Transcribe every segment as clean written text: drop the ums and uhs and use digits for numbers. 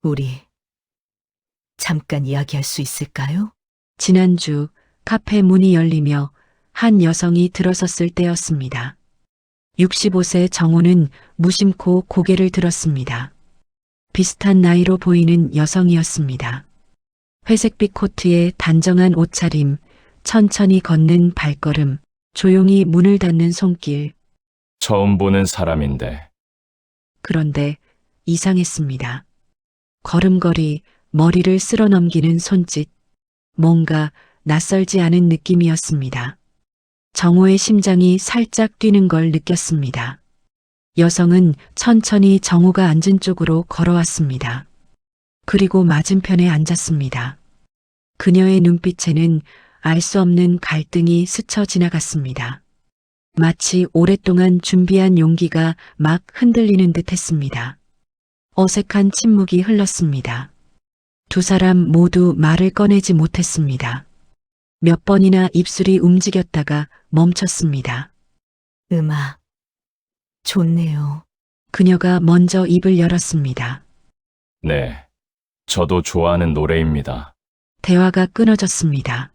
우리 잠깐 이야기할 수 있을까요? 지난주 카페 문이 열리며 한 여성이 들어섰을 때였습니다. 65세 정호는 무심코 고개를 들었습니다. 비슷한 나이로 보이는 여성이었습니다. 회색빛 코트에 단정한 옷차림, 천천히 걷는 발걸음, 조용히 문을 닫는 손길. 처음 보는 사람인데, 그런데 이상했습니다. 걸음걸이, 머리를 쓸어 넘기는 손짓, 뭔가 낯설지 않은 느낌이었습니다. 정호의 심장이 살짝 뛰는 걸 느꼈습니다. 여성은 천천히 정호가 앉은 쪽으로 걸어왔습니다. 그리고 맞은편에 앉았습니다. 그녀의 눈빛에는 알 수 없는 갈등이 스쳐 지나갔습니다. 마치 오랫동안 준비한 용기가 막 흔들리는 듯 했습니다. 어색한 침묵이 흘렀습니다. 두 사람 모두 말을 꺼내지 못했습니다. 몇 번이나 입술이 움직였다가 멈췄습니다. 음악. 좋네요. 그녀가 먼저 입을 열었습니다. 네, 저도 좋아하는 노래입니다. 대화가 끊어졌습니다.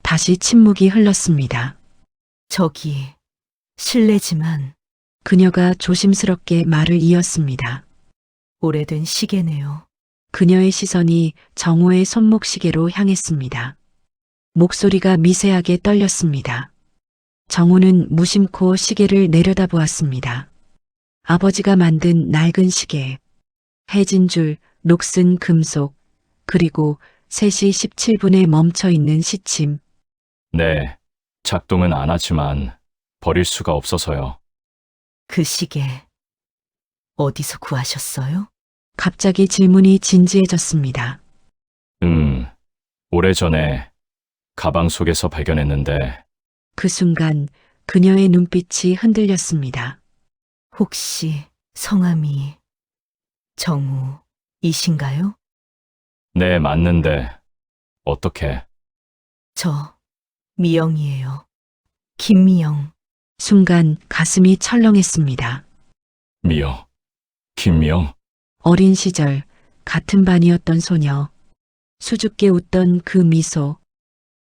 다시 침묵이 흘렀습니다. 저기, 실례지만 그녀가 조심스럽게 말을 이었습니다. 오래된 시계네요. 그녀의 시선이 정호의 손목 시계로 향했습니다. 목소리가 미세하게 떨렸습니다. 정호는 무심코 시계를 내려다보았습니다. 아버지가 만든 낡은 시계, 해진 줄, 녹슨 금속, 그리고 3시 17분에 멈춰 있는 시침. 네, 작동은 안 하지만 버릴 수가 없어서요. 그 시계, 어디서 구하셨어요? 갑자기 질문이 진지해졌습니다. 오래전에 가방 속에서 발견했는데, 그 순간 그녀의 눈빛이 흔들렸습니다. 혹시 성함이 정우이신가요? 네, 맞는데, 어떻게? 저 미영이에요. 김미영. 순간 가슴이 철렁했습니다. 미영, 김미영, 어린 시절 같은 반이었던 소녀. 수줍게 웃던 그 미소.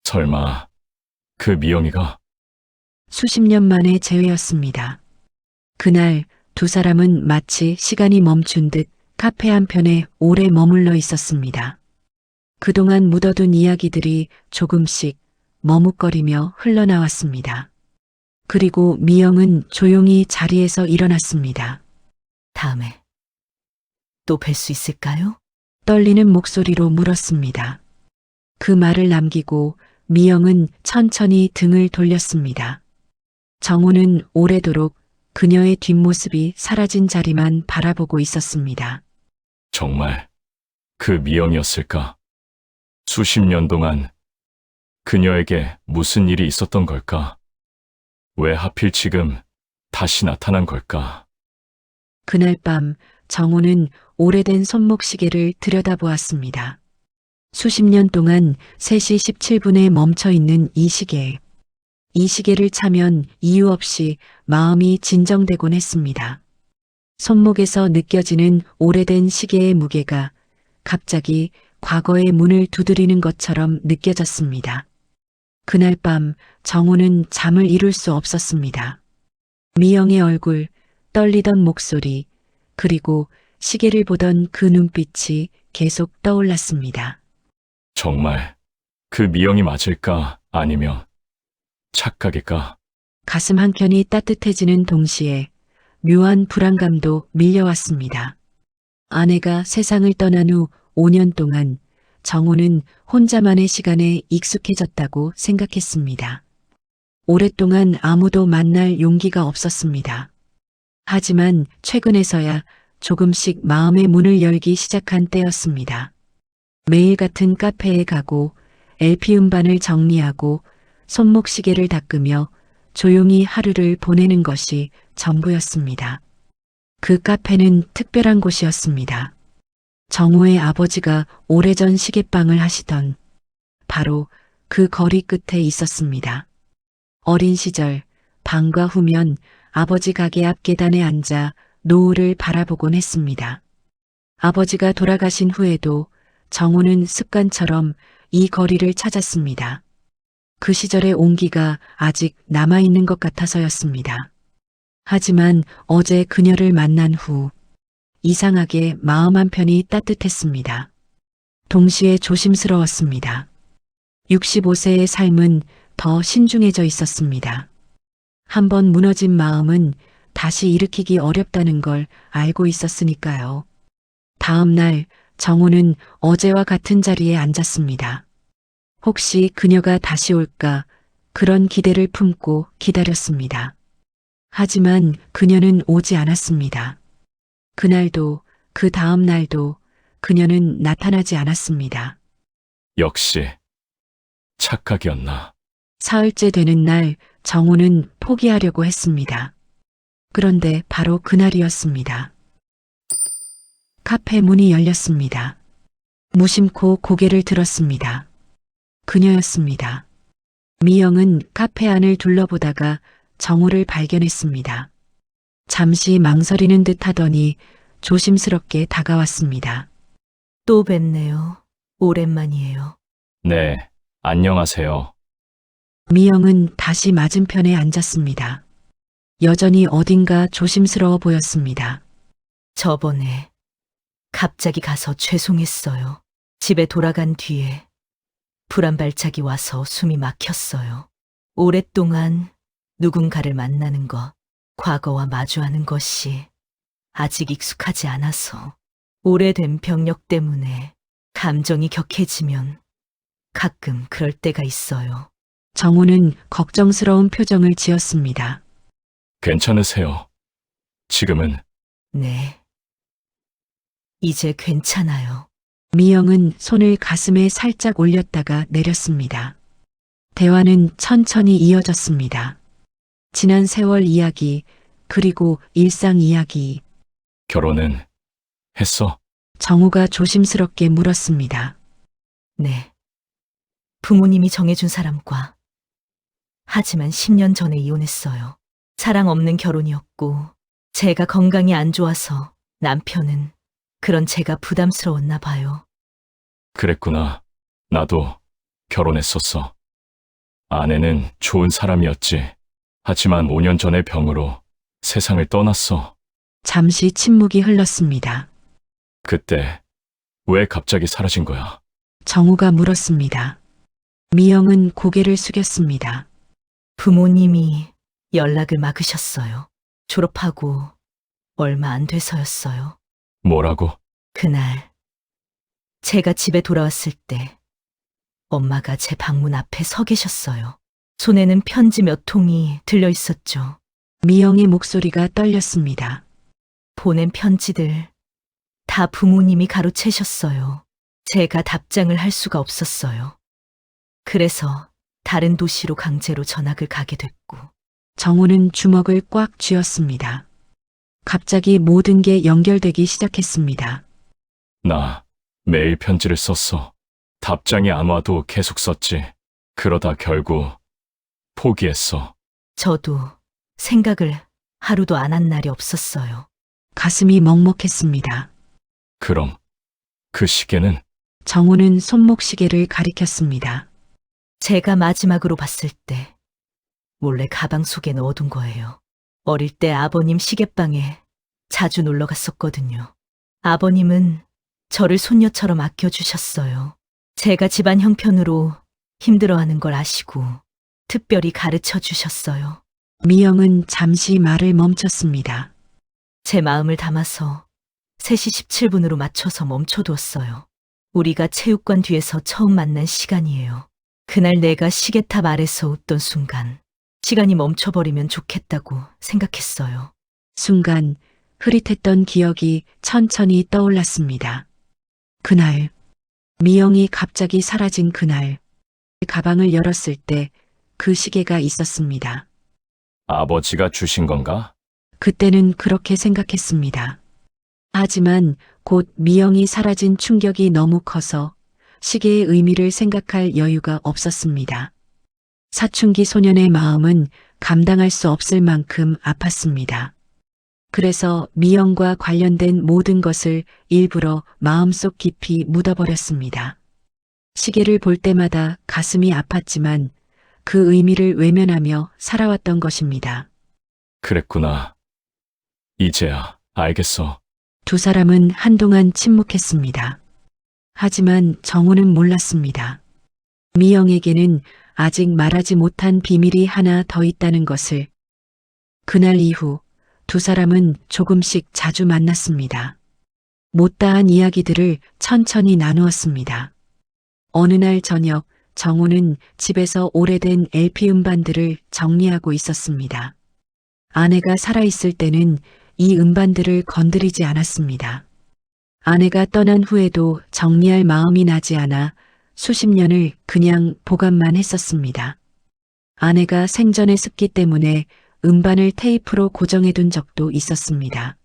설마, 그 미영이가? 수십 년 만의 재회였습니다. 그날 두 사람은 마치 시간이 멈춘 듯 카페 한편에 오래 머물러 있었습니다. 그동안 묻어둔 이야기들이 조금씩 머뭇거리며 흘러나왔습니다. 그리고 미영은 조용히 자리에서 일어났습니다. 다음에 또 뵐 수 있을까요? 떨리는 목소리로 물었습니다. 그 말을 남기고 미영은 천천히 등을 돌렸습니다. 정호는 오래도록 그녀의 뒷모습이 사라진 자리만 바라보고 있었습니다. 정말 그 미영이었을까? 수십 년 동안 그녀에게 무슨 일이 있었던 걸까? 왜 하필 지금 다시 나타난 걸까? 그날 밤 정호는 오래된 손목시계를 들여다보았습니다. 수십 년 동안 3시 17분에 멈춰 있는 이 시계. 이 시계를 차면 이유 없이 마음이 진정되곤 했습니다. 손목에서 느껴지는 오래된 시계의 무게가 갑자기 과거의 문을 두드리는 것처럼 느껴졌습니다. 그날 밤 정호는 잠을 이룰 수 없었습니다. 미영의 얼굴, 떨리던 목소리, 그리고 시계를 보던 그 눈빛이 계속 떠올랐습니다. 정말 그 미영이 맞을까? 아니면 착각일까? 가슴 한켠이 따뜻해지는 동시에 묘한 불안감도 밀려왔습니다. 아내가 세상을 떠난 후 5년 동안 정호는 혼자만의 시간에 익숙해졌다고 생각했습니다. 오랫동안 아무도 만날 용기가 없었습니다. 하지만 최근에서야 조금씩 마음의 문을 열기 시작한 때였습니다. 매일 같은 카페에 가고 LP 음반을 정리하고 손목시계를 닦으며 조용히 하루를 보내는 것이 전부였습니다. 그 카페는 특별한 곳이었습니다. 정호의 아버지가 오래전 시계방을 하시던 바로 그 거리 끝에 있었습니다. 어린 시절 방과 후면 아버지 가게 앞 계단에 앉아 노을을 바라보곤 했습니다. 아버지가 돌아가신 후에도 정우는 습관처럼 이 거리를 찾았습니다. 그 시절의 온기가 아직 남아있는 것 같아서였습니다. 하지만 어제 그녀를 만난 후 이상하게 마음 한편이 따뜻했습니다. 동시에 조심스러웠습니다. 65세의 삶은 더 신중해져 있었습니다. 한번 무너진 마음은 다시 일으키기 어렵다는 걸 알고 있었으니까요. 다음 날 정우는 어제와 같은 자리에 앉았습니다. 혹시 그녀가 다시 올까 그런 기대를 품고 기다렸습니다. 하지만 그녀는 오지 않았습니다. 그날도 그 다음 날도 그녀는 나타나지 않았습니다. 역시 착각이었나. 사흘째 되는 날 정우는 포기하려고 했습니다. 그런데 바로 그날이었습니다. 카페 문이 열렸습니다. 무심코 고개를 들었습니다. 그녀였습니다. 미영은 카페 안을 둘러보다가 정우를 발견했습니다. 잠시 망설이는 듯 하더니 조심스럽게 다가왔습니다. 또 뵙네요. 오랜만이에요. 네, 안녕하세요. 미영은 다시 맞은편에 앉았습니다. 여전히 어딘가 조심스러워 보였습니다. 저번에 갑자기 가서 죄송했어요. 집에 돌아간 뒤에 불안 발작이 와서 숨이 막혔어요. 오랫동안 누군가를 만나는 것, 과거와 마주하는 것이 아직 익숙하지 않아서 오래된 병력 때문에 감정이 격해지면 가끔 그럴 때가 있어요. 정우는 걱정스러운 표정을 지었습니다. 괜찮으세요? 지금은 네. 이제 괜찮아요. 미영은 손을 가슴에 살짝 올렸다가 내렸습니다. 대화는 천천히 이어졌습니다. 지난 세월 이야기, 그리고 일상 이야기. 결혼은 했어? 정우가 조심스럽게 물었습니다. 네. 부모님이 정해준 사람과. 하지만 10년 전에 이혼했어요. 사랑 없는 결혼이었고, 제가 건강이 안 좋아서 남편은 그런 제가 부담스러웠나 봐요. 그랬구나. 나도 결혼했었어. 아내는 좋은 사람이었지. 하지만 5년 전의 병으로 세상을 떠났어. 잠시 침묵이 흘렀습니다. 그때 왜 갑자기 사라진 거야? 정우가 물었습니다. 미영은 고개를 숙였습니다. 부모님이 연락을 막으셨어요. 졸업하고 얼마 안 돼서였어요. 뭐라고? 그날 제가 집에 돌아왔을 때 엄마가 제 방문 앞에 서 계셨어요. 손에는 편지 몇 통이 들려 있었죠. 미영의 목소리가 떨렸습니다. 보낸 편지들 다 부모님이 가로채셨어요. 제가 답장을 할 수가 없었어요. 그래서 다른 도시로 강제로 전학을 가게 됐고. 정우는 주먹을 꽉 쥐었습니다. 갑자기 모든 게 연결되기 시작했습니다. 나 매일 편지를 썼어. 답장이 안 와도 계속 썼지. 그러다 결국 포기했어. 저도 생각을 하루도 안 한 날이 없었어요. 가슴이 먹먹했습니다. 그럼 그 시계는? 정우는 손목시계를 가리켰습니다. 제가 마지막으로 봤을 때 몰래 가방 속에 넣어둔 거예요. 어릴 때 아버님 시계방에 자주 놀러 갔었거든요. 아버님은 저를 손녀처럼 아껴주셨어요. 제가 집안 형편으로 힘들어하는 걸 아시고 특별히 가르쳐 주셨어요. 미영은 잠시 말을 멈췄습니다. 제 마음을 담아서 3시 17분으로 맞춰서 멈춰두었어요. 우리가 체육관 뒤에서 처음 만난 시간이에요. 그날 내가 시계탑 아래서 웃던 순간 시간이 멈춰버리면 좋겠다고 생각했어요. 순간 흐릿했던 기억이 천천히 떠올랐습니다. 그날, 미영이 갑자기 사라진 그날, 가방을 열었을 때 그 시계가 있었습니다. 아버지가 주신 건가? 그때는 그렇게 생각했습니다. 하지만 곧 미영이 사라진 충격이 너무 커서 시계의 의미를 생각할 여유가 없었습니다. 사춘기 소년의 마음은 감당할 수 없을 만큼 아팠습니다. 그래서 미영과 관련된 모든 것을 일부러 마음속 깊이 묻어버렸습니다. 시계를 볼 때마다 가슴이 아팠지만 그 의미를 외면하며 살아왔던 것입니다. 그랬구나. 이제야 알겠어. 두 사람은 한동안 침묵했습니다. 하지만 정우는 몰랐습니다. 미영에게는 아직 말하지 못한 비밀이 하나 더 있다는 것을. 그날 이후 두 사람은 조금씩 자주 만났습니다. 못다한 이야기들을 천천히 나누었습니다. 어느 날 저녁 정우는 집에서 오래된 LP 음반들을 정리하고 있었습니다. 아내가 살아있을 때는 이 음반들을 건드리지 않았습니다. 아내가 떠난 후에도 정리할 마음이 나지 않아 수십 년을 그냥 보관만 했었습니다. 아내가 생전의 습기 때문에 음반을 테이프로 고정해둔 적도 있었습니다.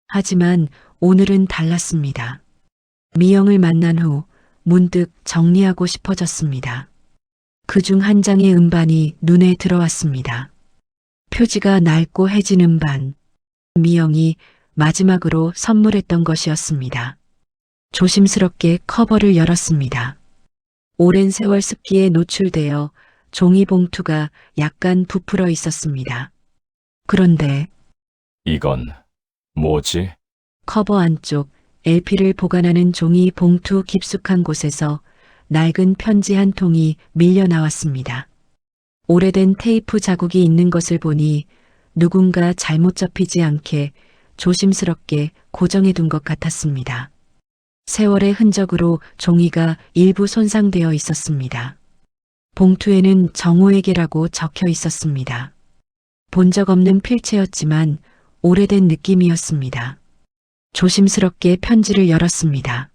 하지만 오늘은 달랐습니다. 미영을 만난 후 문득 정리하고 싶어졌습니다. 그중 한 장의 음반이 눈에 들어왔습니다. 표지가 낡고 해진 음반. 미영이 마지막으로 선물했던 것이었습니다. 조심스럽게 커버를 열었습니다. 오랜 세월 습기에 노출되어 종이 봉투가 약간 부풀어 있었습니다. 그런데 이건 뭐지? 커버 안쪽 LP를 보관하는 종이 봉투 깊숙한 곳에서 낡은 편지 한 통이 밀려 나왔습니다. 오래된 테이프 자국이 있는 것을 보니 누군가 잘못 접히지 않게 조심스럽게 고정해 둔 것 같았습니다. 세월의 흔적으로 종이가 일부 손상되어 있었습니다. 봉투에는 정우에게라고 적혀 있었습니다. 본 적 없는 필체였지만 오래된 느낌이었습니다. 조심스럽게 편지를 열었습니다.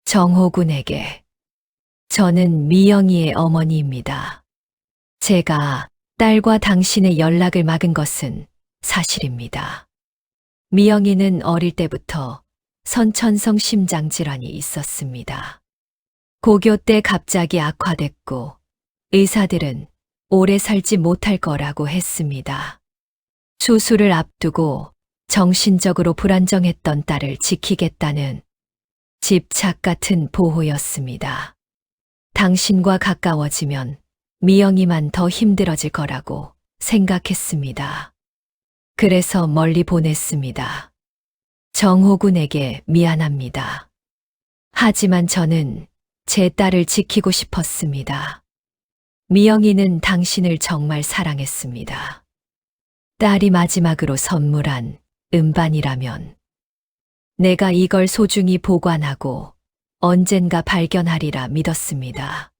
정호군에게. 저는 미영이의 어머니입니다. 제가 딸과 당신의 연락을 막은 것은 사실입니다. 미영이는 어릴 때부터 선천성 심장질환이 있었습니다. 고교 때 갑자기 악화됐고 의사들은 오래 살지 못할 거라고 했습니다. 수술을 앞두고 정신적으로 불안정했던 딸을 지키겠다는 집착 같은 보호였습니다. 당신과 가까워지면 미영이만 더 힘들어질 거라고 생각했습니다. 그래서 멀리 보냈습니다. 정호군에게 미안합니다. 하지만 저는 제 딸을 지키고 싶었습니다. 미영이는 당신을 정말 사랑했습니다. 딸이 마지막으로 선물한 음반이라면 내가 이걸 소중히 보관하고 언젠가 발견하리라 믿었습니다.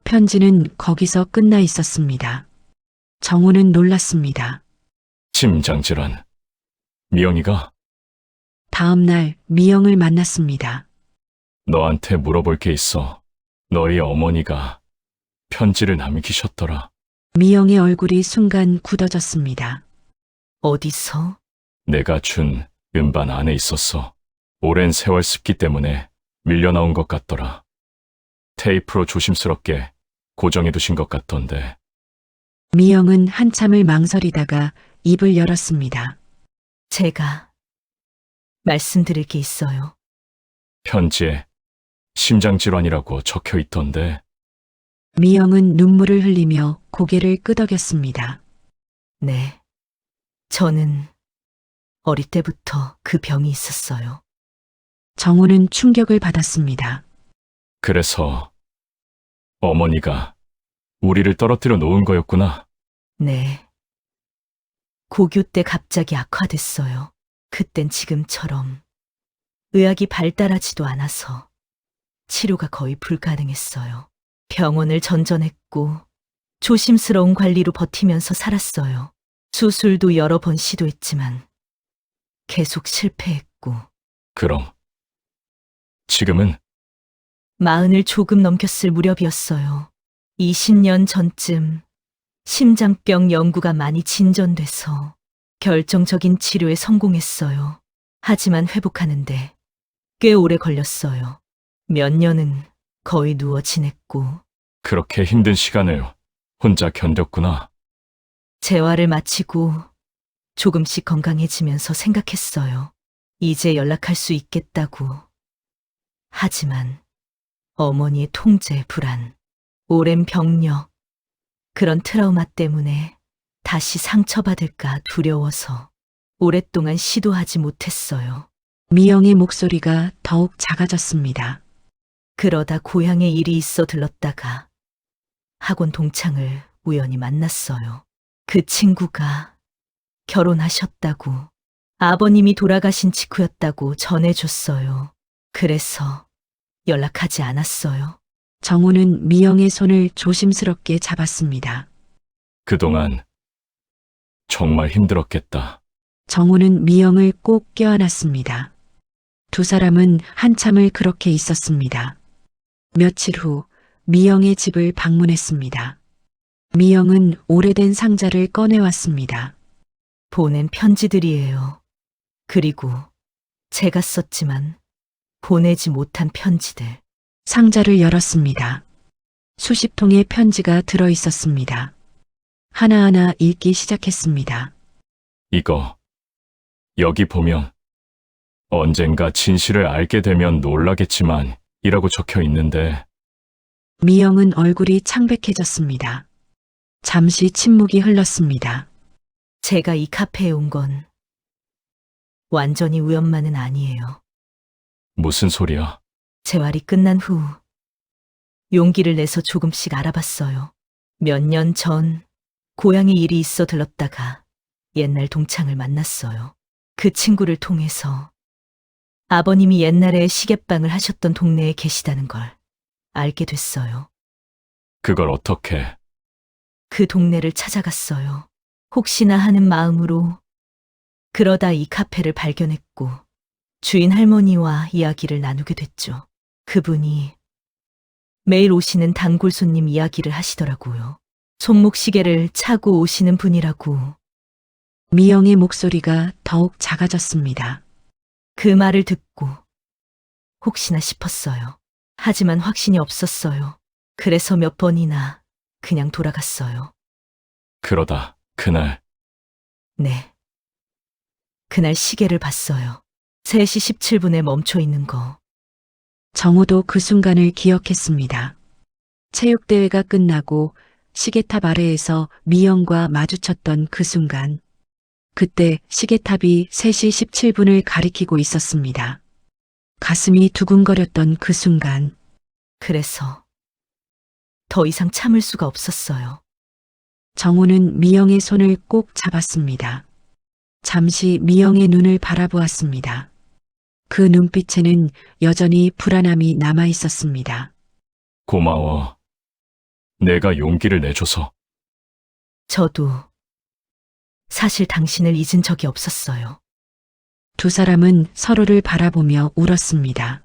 편지는 거기서 끝나 있었습니다. 정우는 놀랐습니다. 심장질환. 미영이가 다음 날 미영을 만났습니다. 너한테 물어볼 게 있어. 너희 어머니가 편지를 남기셨더라. 미영의 얼굴이 순간 굳어졌습니다. 어디서? 내가 준 음반 안에 있었어. 오랜 세월 습기 때문에 밀려나온 것 같더라. 테이프로 조심스럽게 고정해 두신 것 같던데. 미영은 한참을 망설이다가 입을 열었습니다. 제가 말씀드릴 게 있어요. 편지에 심장질환이라고 적혀 있던데. 미영은 눈물을 흘리며 고개를 끄덕였습니다. 네. 저는 어릴 때부터 그 병이 있었어요. 정우는 충격을 받았습니다. 그래서 어머니가 우리를 떨어뜨려 놓은 거였구나. 네. 고교 때 갑자기 악화됐어요. 그땐 지금처럼 의학이 발달하지도 않아서 치료가 거의 불가능했어요. 병원을 전전했고 조심스러운 관리로 버티면서 살았어요. 수술도 여러 번 시도했지만 계속 실패했고 그럼 지금은 40을 조금 넘겼을 무렵이었어요. 20년 전쯤 심장병 연구가 많이 진전돼서 결정적인 치료에 성공했어요. 하지만 회복하는데 꽤 오래 걸렸어요. 몇 년은 거의 누워 지냈고 그렇게 힘든 시간을 혼자 견뎠구나. 재활을 마치고 조금씩 건강해지면서 생각했어요. 이제 연락할 수 있겠다고. 하지만 어머니의 통제 불안, 오랜 병력, 그런 트라우마 때문에 다시 상처받을까 두려워서 오랫동안 시도하지 못했어요. 미영의 목소리가 더욱 작아졌습니다. 그러다 고향에 일이 있어 들렀다가 학원 동창을 우연히 만났어요. 그 친구가 결혼하셨다고, 아버님이 돌아가신 직후였다고 전해줬어요. 그래서 연락하지 않았어요. 정호는 미영의 손을 조심스럽게 잡았습니다. 그동안 정말 힘들었겠다. 정호는 미영을 꼭 껴안았습니다. 두 사람은 한참을 그렇게 있었습니다. 며칠 후 미영의 집을 방문했습니다. 미영은 오래된 상자를 꺼내왔습니다. 보낸 편지들이에요. 그리고 제가 썼지만 보내지 못한 편지들. 상자를 열었습니다. 수십 통의 편지가 들어 있었습니다. 하나하나 읽기 시작했습니다. 이거, 여기 보면 언젠가 진실을 알게 되면 놀라겠지만 이라고 적혀 있는데 미영은 얼굴이 창백해졌습니다. 잠시 침묵이 흘렀습니다. 제가 이 카페에 온 건 완전히 우연만은 아니에요. 무슨 소리야? 재활이 끝난 후 용기를 내서 조금씩 알아봤어요. 몇 년 전 고향에 일이 있어 들렀다가 옛날 동창을 만났어요. 그 친구를 통해서 아버님이 옛날에 시계방을 하셨던 동네에 계시다는 걸 알게 됐어요. 그걸 어떻게? 그 동네를 찾아갔어요. 혹시나 하는 마음으로. 그러다 이 카페를 발견했고 주인 할머니와 이야기를 나누게 됐죠. 그분이 매일 오시는 단골 손님 이야기를 하시더라고요. 손목시계를 차고 오시는 분이라고. 미영의 목소리가 더욱 작아졌습니다. 그 말을 듣고 혹시나 싶었어요. 하지만 확신이 없었어요. 그래서 몇 번이나 그냥 돌아갔어요. 그러다 그날 네. 그날 시계를 봤어요. 3시 17분에 멈춰 있는 거. 정호도 그 순간을 기억했습니다. 체육대회가 끝나고 시계탑 아래에서 미영과 마주쳤던 그 순간. 그때 시계탑이 3시 17분을 가리키고 있었습니다. 가슴이 두근거렸던 그 순간. 그래서 더 이상 참을 수가 없었어요. 정호는 미영의 손을 꼭 잡았습니다. 잠시 미영의 눈을 바라보았습니다. 그 눈빛에는 여전히 불안함이 남아 있었습니다. 고마워. 내가 용기를 내줘서. 저도 사실 당신을 잊은 적이 없었어요. 두 사람은 서로를 바라보며 울었습니다.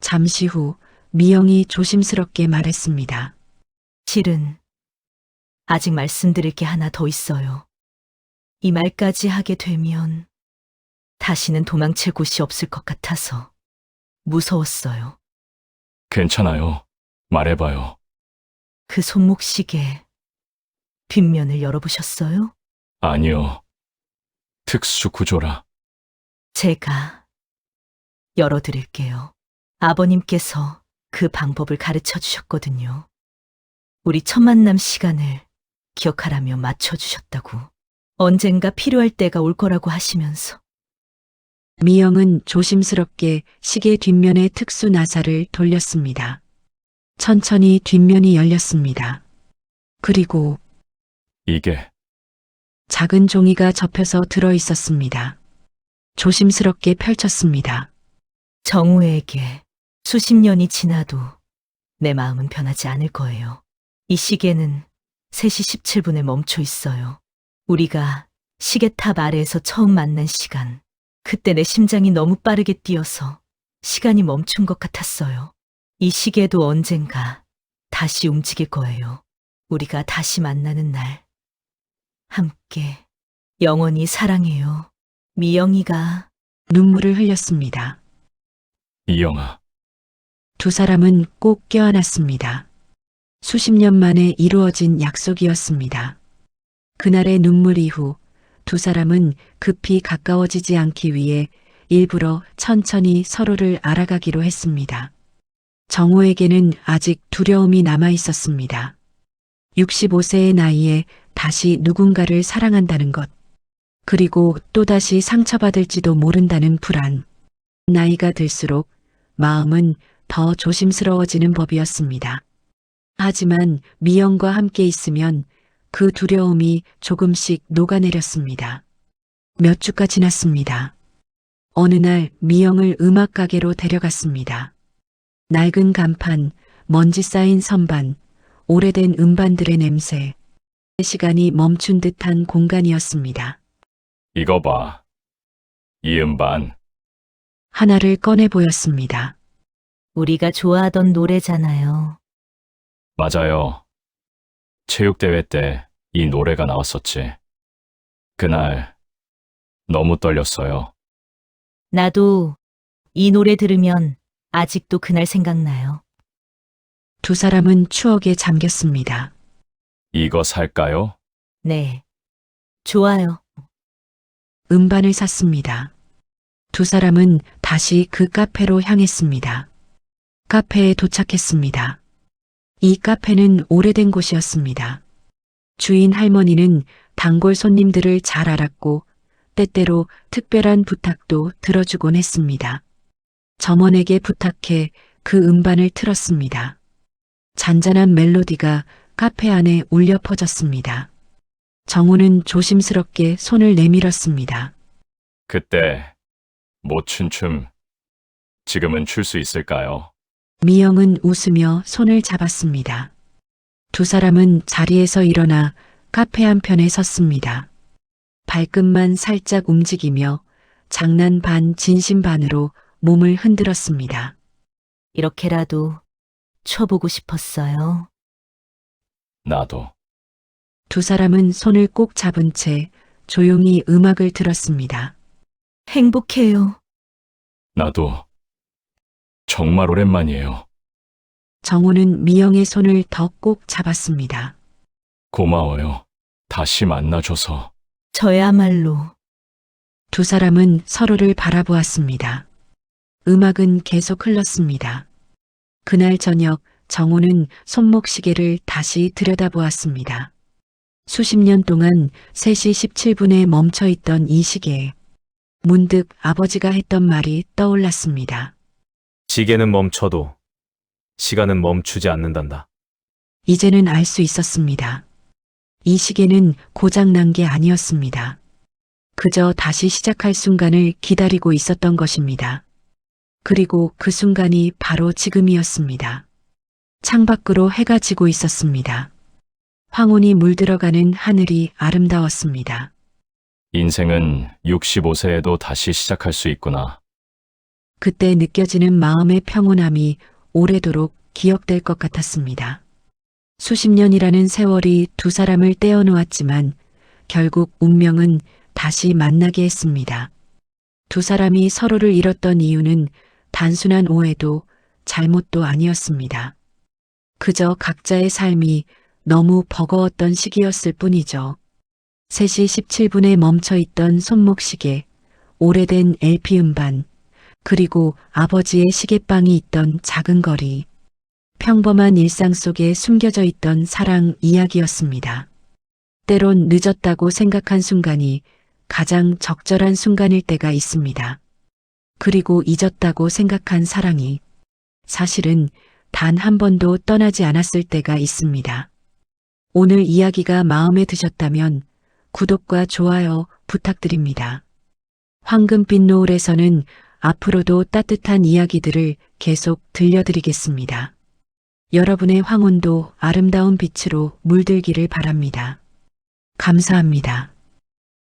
잠시 후 미영이 조심스럽게 말했습니다. 실은 아직 말씀드릴 게 하나 더 있어요. 이 말까지 하게 되면 다시는 도망칠 곳이 없을 것 같아서 무서웠어요. 괜찮아요. 말해봐요. 그 손목시계 뒷면을 열어보셨어요? 아니요. 특수 구조라. 제가 열어드릴게요. 아버님께서 그 방법을 가르쳐 주셨거든요. 우리 첫 만남 시간을 기억하라며 맞춰주셨다고. 언젠가 필요할 때가 올 거라고 하시면서. 미영은 조심스럽게 시계 뒷면의 특수 나사를 돌렸습니다. 천천히 뒷면이 열렸습니다. 그리고 이게 작은 종이가 접혀서 들어 있었습니다. 조심스럽게 펼쳤습니다. 정우에게 수십 년이 지나도 내 마음은 변하지 않을 거예요. 이 시계는 3시 17분에 멈춰 있어요. 우리가 시계탑 아래에서 처음 만난 시간. 그때 내 심장이 너무 빠르게 뛰어서 시간이 멈춘 것 같았어요. 이 시계도 언젠가 다시 움직일 거예요. 우리가 다시 만나는 날. 함께 영원히 사랑해요. 미영이가. 눈물을 흘렸습니다. 이영아. 두 사람은 꼭 껴안았습니다. 수십 년 만에 이루어진 약속이었습니다. 그날의 눈물 이후 두 사람은 급히 가까워지지 않기 위해 일부러 천천히 서로를 알아가기로 했습니다. 정호에게는 아직 두려움이 남아 있었습니다. 65세의 나이에 다시 누군가를 사랑한다는 것, 그리고 또다시 상처받을지도 모른다는 불안. 나이가 들수록 마음은 더 조심스러워지는 법이었습니다. 하지만 미영과 함께 있으면 그 두려움이 조금씩 녹아내렸습니다. 몇 주가 지났습니다. 어느 날 미영을 음악 가게로 데려갔습니다. 낡은 간판, 먼지 쌓인 선반, 오래된 음반들의 냄새. 시간이 멈춘 듯한 공간이었습니다. 이거 봐. 이 음반. 하나를 꺼내 보였습니다. 우리가 좋아하던 노래잖아요. 맞아요. 체육대회 때 이 노래가 나왔었지. 그날 너무 떨렸어요. 나도 이 노래 들으면 아직도 그날 생각나요. 두 사람은 추억에 잠겼습니다. 이거 살까요? 네. 좋아요. 음반을 샀습니다. 두 사람은 다시 그 카페로 향했습니다. 카페에 도착했습니다. 이 카페는 오래된 곳이었습니다. 주인 할머니는 단골 손님들을 잘 알았고 때때로 특별한 부탁도 들어주곤 했습니다. 점원에게 부탁해 그 음반을 틀었습니다. 잔잔한 멜로디가 카페 안에 울려 퍼졌습니다. 정우는 조심스럽게 손을 내밀었습니다. 그때 못 춘 춤 지금은 출 수 있을까요? 미영은 웃으며 손을 잡았습니다. 두 사람은 자리에서 일어나 카페 한편에 섰습니다. 발끝만 살짝 움직이며 장난 반 진심 반으로 몸을 흔들었습니다. 이렇게라도 쳐보고 싶었어요. 나도. 두 사람은 손을 꼭 잡은 채 조용히 음악을 들었습니다. 행복해요. 나도. 정말 오랜만이에요. 정우는 미영의 손을 더 꼭 잡았습니다. 고마워요. 다시 만나줘서. 저야말로. 두 사람은 서로를 바라보았습니다. 음악은 계속 흘렀습니다. 그날 저녁 정우는 손목시계를 다시 들여다보았습니다. 수십 년 동안 3시 17분에 멈춰있던 이 시계에 문득 아버지가 했던 말이 떠올랐습니다. 시계는 멈춰도 시간은 멈추지 않는단다. 이제는 알 수 있었습니다. 이 시계는 고장난 게 아니었습니다. 그저 다시 시작할 순간을 기다리고 있었던 것입니다. 그리고 그 순간이 바로 지금이었습니다. 창밖으로 해가 지고 있었습니다. 황혼이 물들어가는 하늘이 아름다웠습니다. 인생은 65세에도 다시 시작할 수 있구나. 그때 느껴지는 마음의 평온함이 오래도록 기억될 것 같았습니다. 수십 년이라는 세월이 두 사람을 떼어놓았지만 결국 운명은 다시 만나게 했습니다. 두 사람이 서로를 잃었던 이유는 단순한 오해도 잘못도 아니었습니다. 그저 각자의 삶이 너무 버거웠던 시기였을 뿐이죠. 3시 17분에 멈춰있던 손목시계, 오래된 LP 음반, 그리고 아버지의 시계방이 있던 작은 거리. 평범한 일상 속에 숨겨져 있던 사랑 이야기였습니다. 때론 늦었다고 생각한 순간이 가장 적절한 순간일 때가 있습니다. 그리고 잊었다고 생각한 사랑이 사실은 단 한 번도 떠나지 않았을 때가 있습니다. 오늘 이야기가 마음에 드셨다면 구독과 좋아요 부탁드립니다. 황금빛 노을에서는 앞으로도 따뜻한 이야기들을 계속 들려드리겠습니다. 여러분의 황혼도 아름다운 빛으로 물들기를 바랍니다. 감사합니다.